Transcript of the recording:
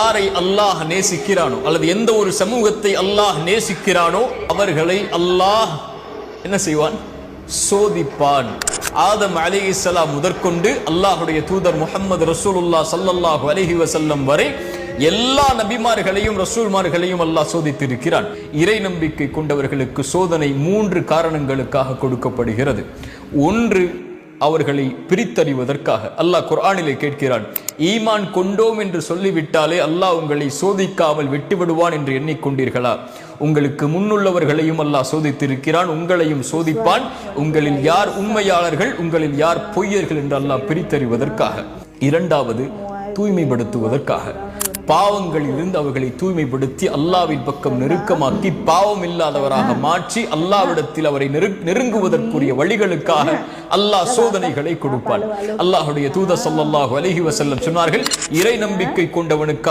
யாரை அல்லாஹ் நேசிக்கிறானோ அல்லது எந்த ஒரு சமூகத்தை அல்லாஹ் நேசிக்கிறானோ அவர்களை அல்லாஹ் என்ன செய்வான்? சோதிப்பான். ஆதம் அலைஹிஸ்ஸலாம் முதற்கொண்டு அல்லாஹ்வுடைய தூதர் முஹம்மது ரசூலுல்லாஹ் ஸல்லல்லாஹு அலைஹி வஸல்லம் வரை எல்லா நபிமார்களையும் ரசூல்மார்களையும் அல்லாஹ் சோதித்திருக்கிறான். இறை நம்பிக்கை கொண்டவர்களுக்கு சோதனை 3 காரணங்களுக்காக கொடுக்கப்படுகிறது. ஒன்று, அவர்களை பிரித்தறிவதற்காக. அல்லாஹ் குர்ஆனிலே கேட்கிறான், ஈமான் கொண்டோம் என்று சொல்லிவிட்டாலே அல்லாஹ் உங்களை சோதிக்காமல் விட்டுவிடுவான் என்று எண்ணிக்கொண்டீர்களா? உங்களுக்கு முன்னுள்ளவர்களையும் அல்லாஹ் சோதித்திருக்கிறான், உங்களையும் சோதிப்பான். உங்களில் யார் உண்மையாளர்கள், உங்களில் யார் பொய்யர்கள் என்று அல்லாஹ் பிரித்தறிவதற்காக. இரண்டாவது, தூய்மைப்படுத்துவதற்காக. பாவங்களிலிருந்து அவர்களை தூய்மைப்படுத்தி அல்லாஹ்வின் பக்கம் நெருக்கமாக்கி பாவம் இல்லாதவராக மாற்றி அல்லாஹ்விடத்தில் அவரை நெருங்குவதற்குரிய வழிகளுக்காக அல்லாஹ் சோதனைகளை கொடுப்பான். அல்லாஹ்வுடைய தூதர் ஸல்லல்லாஹு அலைஹி வஸல்லம் சொன்னார்கள், இறை நம்பிக்கை கொண்டவனுக்கு